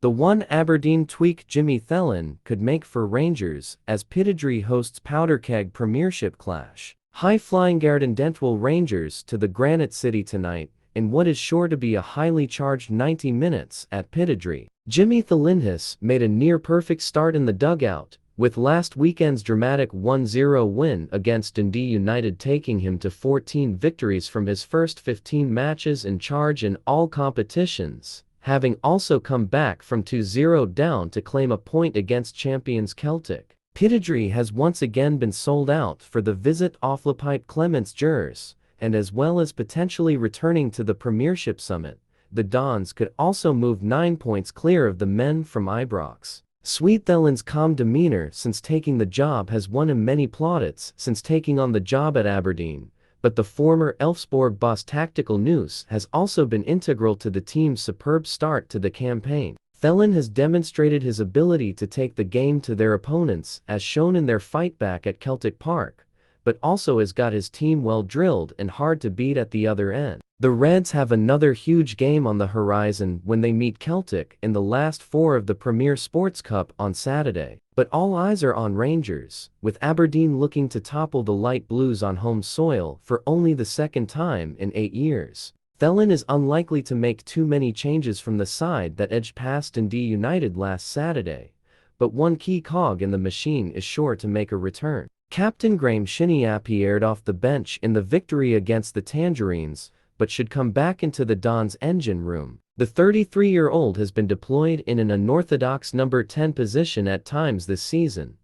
The one Aberdeen tweak Jimmy Thelen could make for Rangers as Pittodrie hosts Powderkeg Premiership clash. High-flying Gardendentwell Rangers to the Granite City tonight in what is sure to be a highly charged 90 minutes at Pittodrie. Jimmy Thelinhis made a near-perfect start in the dugout, with last weekend's dramatic 1-0 win against Dundee United taking him to 14 victories from his first 15 matches in charge in all competitions, having also come back from 2-0 down to claim a point against champions Celtic. Pittodrie has once again been sold out for the visit Offlepipe Clements Jers, and as well as potentially returning to the Premiership summit, the Dons could also move 9 points clear of the men from Ibrox. Sweet Thelen's calm demeanor since taking the job has won him many plaudits since taking on the job at Aberdeen, but the former Elfsborg boss tactical nous has also been integral to the team's superb start to the campaign. Thelen has demonstrated his ability to take the game to their opponents as shown in their fight back at Celtic Park, but also has got his team well drilled and hard to beat at the other end. The Reds have another huge game on the horizon when they meet Celtic in the last four of the Premier Sports Cup on Saturday, but all eyes are on Rangers, with Aberdeen looking to topple the Light Blues on home soil for only the second time in 8 years. Thelen is unlikely to make too many changes from the side that edged past Dundee United last Saturday, but one key cog in the machine is sure to make a return. Captain Graham Shinnie appeared off the bench in the victory against the Tangerines, but should come back into the Dons' engine room. The 33-year-old has been deployed in an unorthodox number 10 position at times this season,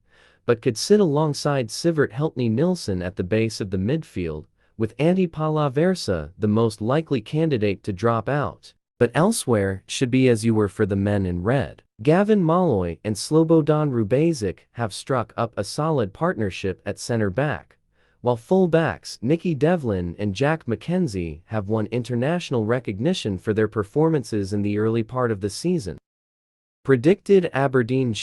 but could sit alongside Sivert Heltni-Nilsson at the base of the midfield, with Andy Palaversa the most likely candidate to drop out. But elsewhere should be as you were for the men in red. Gavin Malloy and Slobodan Rubezic have struck up a solid partnership at centre-back, while full-backs Nicky Devlin and Jack McKenzie have won international recognition for their performances in the early part of the season. Predicted Aberdeen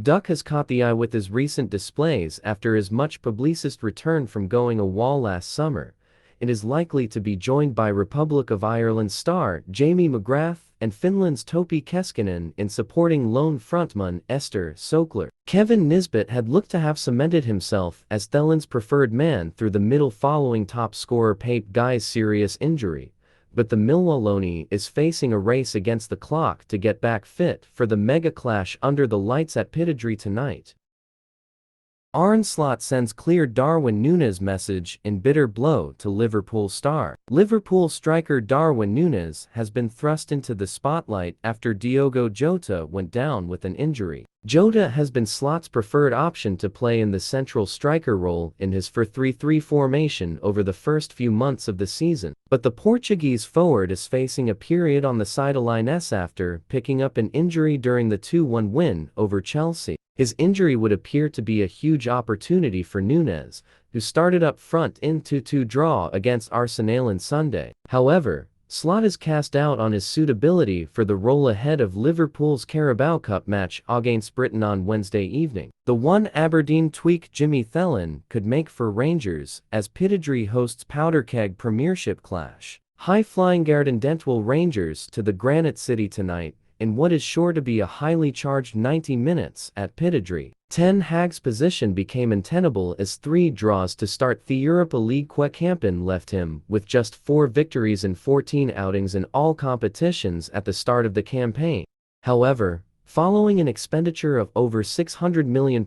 Duck has caught the eye with his recent displays after his much-publicized return from going AWOL last summer. It is likely to be joined by Republic of Ireland star Jamie McGrath and Finland's Topi Keskinen in supporting lone frontman Ester Sokler. Kevin Nisbet had looked to have cemented himself as Thelen's preferred man through the middle following top scorer Pape Guy's serious injury, but the Millwalloni is facing a race against the clock to get back fit for the mega clash under the lights at Pittodrie tonight. Arne Slot sends clear Darwin Núñez message in bitter blow to Liverpool star. Liverpool striker Darwin Núñez has been thrust into the spotlight after Diogo Jota went down with an injury. Jota has been Slot's preferred option to play in the central striker role in his 4-3-3 formation over the first few months of the season, but the Portuguese forward is facing a period on the sidelines after picking up an injury during the 2-1 win over Chelsea. His injury would appear to be a huge opportunity for Núñez, who started up front in 2-2 draw against Arsenal on Sunday. However, Slot is cast doubt on his suitability for the role ahead of Liverpool's Carabao Cup match against Brighton on Wednesday evening. The one Aberdeen tweak Jimmy Thelen could make for Rangers as Pittodrie hosts Powderkeg Premiership clash. High-flying Gardendentwell Rangers to the Granite City tonight in what is sure to be a highly charged 90 minutes at Pittodrie. Ten Hag's position became untenable as 3 draws to start the Europa League campaign left him with just 4 victories in 14 outings in all competitions at the start of the campaign. However, following an expenditure of over £600 million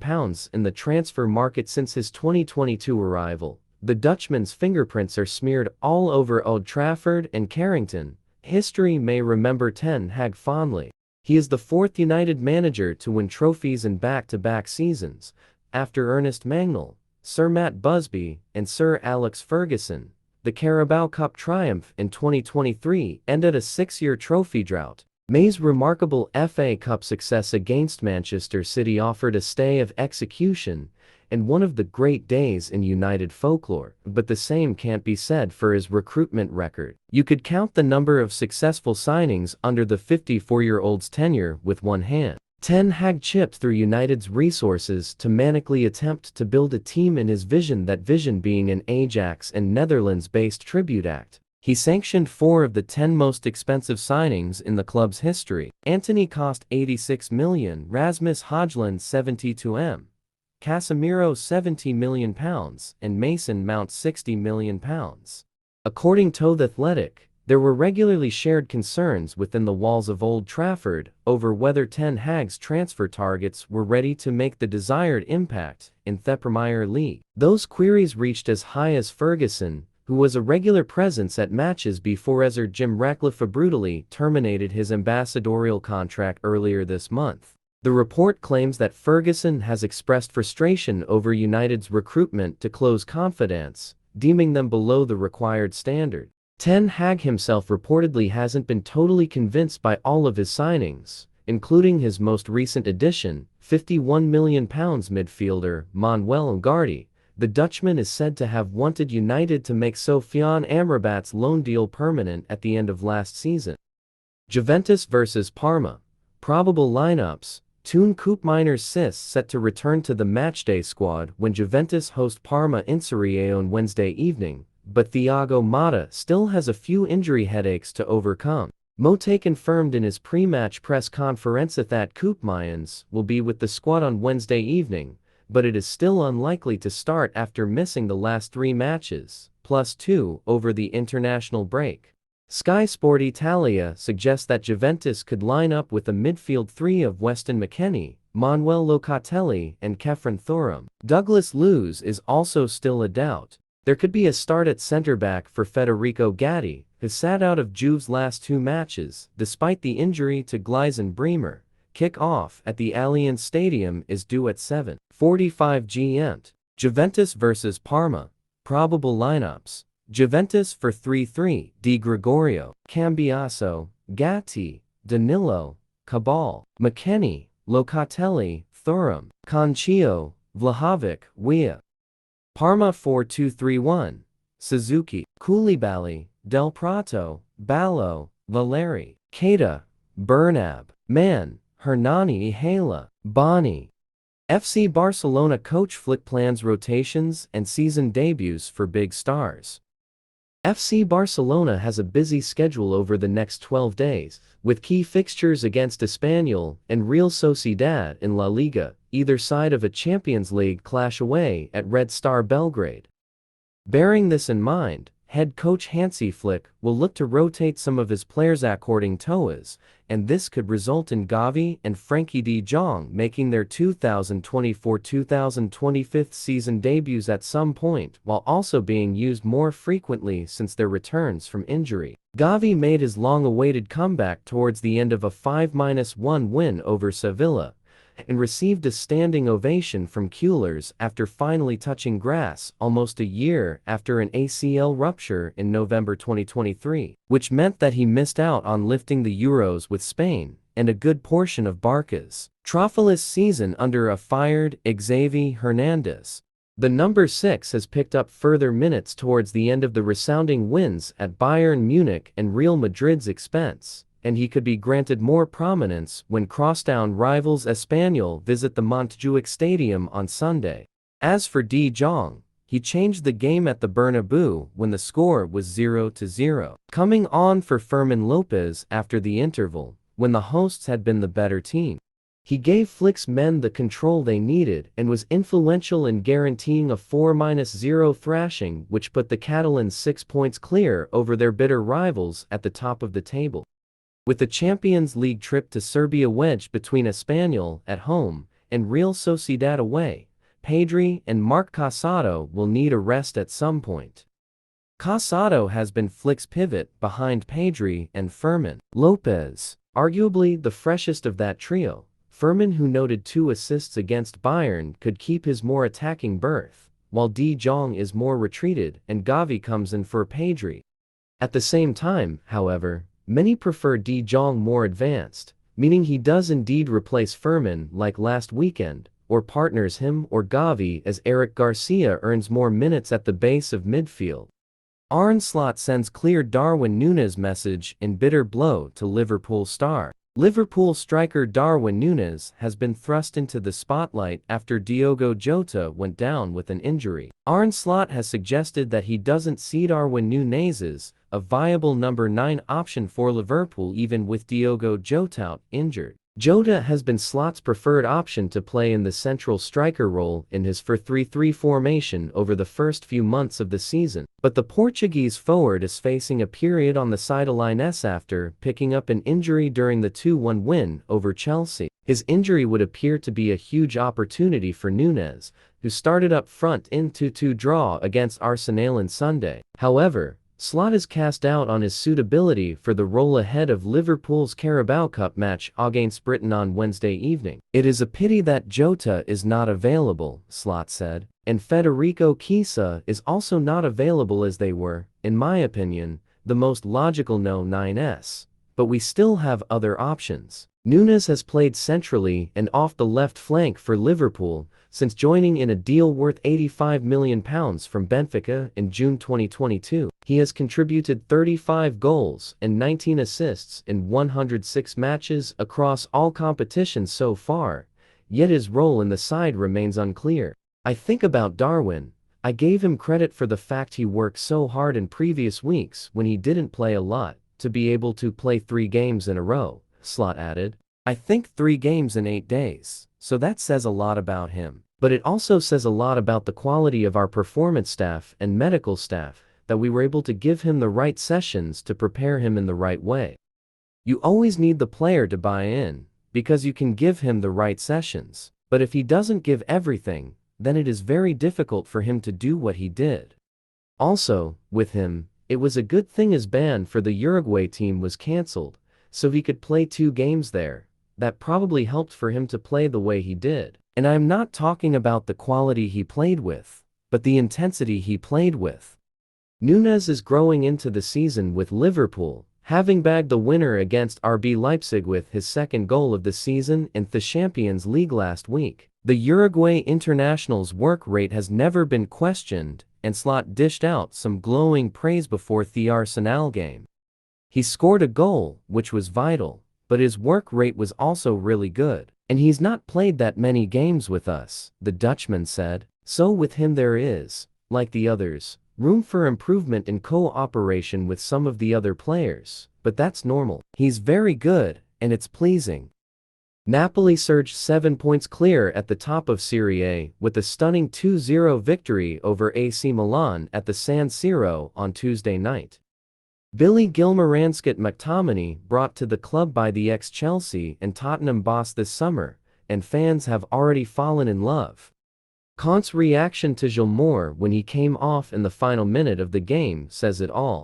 in the transfer market since his 2022 arrival, the Dutchman's fingerprints are smeared all over Old Trafford and Carrington. History may remember Ten Hag fondly. He is the 4th United manager to win trophies in back-to-back seasons, after Ernest Mangnall, Sir Matt Busby, and Sir Alex Ferguson. The Carabao Cup triumph in 2023 ended a 6-year trophy drought. May's remarkable FA Cup success against Manchester City offered a stay of execution and one of the great days in United folklore, but the same can't be said for his recruitment record. You could count the number of successful signings under the 54-year-old's tenure with one hand. Ten Hag chipped through United's resources to manically attempt to build a team in his vision, that vision being an Ajax and Netherlands-based tribute act. He sanctioned 4 of the 10 most expensive signings in the club's history. Antony cost £86 million, Rasmus Højlund £72 million, Casemiro £70 million, and Mason Mount £60 million. According to The Athletic, there were regularly shared concerns within the walls of Old Trafford over whether Ten Hag's transfer targets were ready to make the desired impact in the Premier League. Those queries reached as high as Ferguson, who was a regular presence at matches before Sir Jim Ratcliffe brutally terminated his ambassadorial contract earlier this month. The report claims that Ferguson has expressed frustration over United's recruitment to close confidence, deeming them below the required standard. Ten Hag himself reportedly hasn't been totally convinced by all of his signings, including his most recent addition, £51 million midfielder Manuel Ugarte. The Dutchman is said to have wanted United to make Sofiane Amrabat's loan deal permanent at the end of last season. Juventus vs Parma. Probable lineups. Toon Koopmeiners Sis set to return to the matchday squad when Juventus host Parma in Serie A on Wednesday evening, but Thiago Motta still has a few injury headaches to overcome. Motte confirmed in his pre-match press conference that Koopmeiners will be with the squad on Wednesday evening, but it is still unlikely to start after missing the last 3 matches, plus 2 over the international break. Sky Sport Italia suggests that Juventus could line up with a midfield 3 of Weston McKennie, Manuel Locatelli, and Kefren Thuram. Douglas Luiz is also still a doubt. There could be a start at centre-back for Federico Gatti, who sat out of Juve's last 2 matches, despite the injury to Gleisen Bremer. Kick-off at the Allianz Stadium is due at 7:45 GMT. Juventus vs Parma. Probable lineups. Juventus for 3-3, Di Gregorio, Cambiaso, Gatti, Danilo, Cabal, McKennie, Locatelli, Thuram, Conchio, Vlahovic, Weah. Parma 4-2-3-1, Suzuki, Koulibaly, Del Prato, Ballo, Valeri, Keita, Bernab, Man, Hernani Ihela, Boni. FC Barcelona coach Flick plans rotations and season debuts for big stars. FC Barcelona has a busy schedule over the next 12 days, with key fixtures against Espanyol and Real Sociedad in La Liga, either side of a Champions League clash away at Red Star Belgrade. Bearing this in mind, head coach Hansi Flick will look to rotate some of his players according to his, and this could result in Gavi and Frenkie de Jong making their 2024-2025 season debuts at some point, while also being used more frequently since their returns from injury. Gavi made his long-awaited comeback towards the end of a 5-1 win over Sevilla, and received a standing ovation from Keulers after finally touching grass almost a year after an ACL rupture in November 2023, which meant that he missed out on lifting the Euros with Spain and a good portion of Barca's troughfulest season under a fired Xavi Hernandez. The number 6 has picked up further minutes towards the end of the resounding wins at Bayern Munich and Real Madrid's expense, and he could be granted more prominence when crosstown rivals Espanyol visit the Montjuic Stadium on Sunday. As for De Jong, he changed the game at the Bernabeu when the score was 0-0. Coming on for Fermin Lopez after the interval, when the hosts had been the better team. He gave Flick's men the control they needed and was influential in guaranteeing a 4-0 thrashing, which put the Catalans 6 points clear over their bitter rivals at the top of the table. With the Champions League trip to Serbia wedged between Espanyol at home and Real Sociedad away, Pedri and Marc Casado will need a rest at some point. Casado has been Flick's pivot behind Pedri and Fermin Lopez, arguably the freshest of that trio. Fermin, who noted 2 assists against Bayern, could keep his more attacking berth, while De Jong is more retreated and Gavi comes in for Pedri. At the same time, however, many prefer De Jong more advanced, meaning he does indeed replace Fermin like last weekend, or partners him or Gavi as Eric Garcia earns more minutes at the base of midfield. Arne Slot sends clear Darwin Núñez message in bitter blow to Liverpool star. Liverpool striker Darwin Núñez has been thrust into the spotlight after Diogo Jota went down with an injury. Arne Slot has suggested that he doesn't see Darwin Núñez's a viable number 9 option for Liverpool even with Diogo Jota injured. Jota has been Slot's preferred option to play in the central striker role in his 4-3-3 formation over the first few months of the season. But the Portuguese forward is facing a period on the sidelines after picking up an injury during the 2-1 win over Chelsea. His injury would appear to be a huge opportunity for Núñez, who started up front in 2-2 draw against Arsenal on Sunday. However, Slot is cast doubt on his suitability for the role ahead of Liverpool's Carabao Cup match against Brighton on Wednesday evening. "It is a pity that Jota is not available," Slot said, "and Federico Chiesa is also not available as they were, in my opinion, the most logical no-9s. But we still have other options." Núñez has played centrally and off the left flank for Liverpool since joining in a deal worth £85 million from Benfica in June 2022. He has contributed 35 goals and 19 assists in 106 matches across all competitions so far, yet his role in the side remains unclear. "I think about Darwin. I gave him credit for the fact he worked so hard in previous weeks when he didn't play a lot, to be able to play 3 games in a row," Slot added. "I think 3 games in 8 days, so that says a lot about him. But it also says a lot about the quality of our performance staff and medical staff, that we were able to give him the right sessions to prepare him in the right way. You always need the player to buy in, because you can give him the right sessions. But if he doesn't give everything, then it is very difficult for him to do what he did." Also, with him, it was a good thing his ban for the Uruguay team was cancelled, so he could play 2 games there. That probably helped for him to play the way he did. And I am not talking about the quality he played with, but the intensity he played with. Núñez is growing into the season with Liverpool, having bagged the winner against RB Leipzig with his 2nd goal of the season in the Champions League last week. The Uruguay international's work rate has never been questioned, and Slot dished out some glowing praise before the Arsenal game. "He scored a goal, which was vital, but his work rate was also really good. And he's not played that many games with us," the Dutchman said. "So with him there is, like the others, room for improvement in cooperation with some of the other players, but that's normal. He's very good, and it's pleasing." Napoli surged 7 points clear at the top of Serie A with a stunning 2-0 victory over AC Milan at the San Siro on Tuesday night. Billy Gilmour-Anscott McTominay brought to the club by the ex-Chelsea and Tottenham boss this summer, and fans have already fallen in love. Conte's reaction to Gilmour when he came off in the final minute of the game says it all.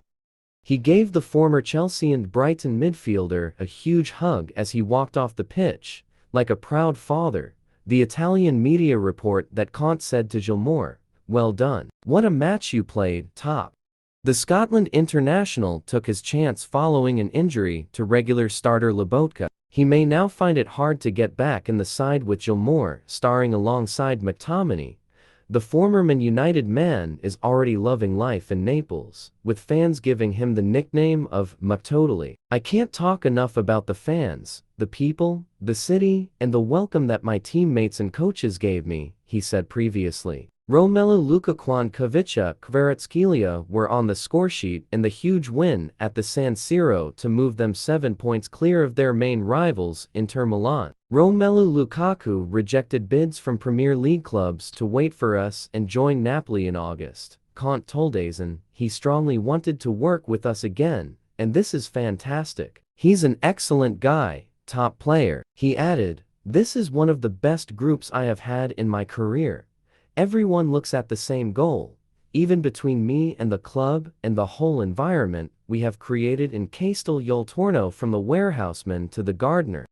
He gave the former Chelsea and Brighton midfielder a huge hug as he walked off the pitch, like a proud father. The Italian media report that Conte said to Gilmour, "Well done. What a match you played, top." The Scotland international took his chance following an injury to regular starter Lobotka. He may now find it hard to get back in the side with Gilmour starring alongside McTominay. The former Man United man is already loving life in Naples, with fans giving him the nickname of McTotally. "I can't talk enough about the fans, the people, the city, and the welcome that my teammates and coaches gave me," he said previously. Romelu Lukaku and Kvaratskhelia Kvaratskhelia were on the scoresheet in the huge win at the San Siro to move them 7 points clear of their main rivals, Inter Milan. Romelu Lukaku rejected bids from Premier League clubs to wait for us and join Napoli in August. Conte told ASN, "He strongly wanted to work with us again, and this is fantastic. He's an excellent guy, top player." He added, "This is one of the best groups I have had in my career. Everyone looks at the same goal. Even between me and the club and the whole environment we have created in Castel Yoltorno from the warehouseman to the gardener."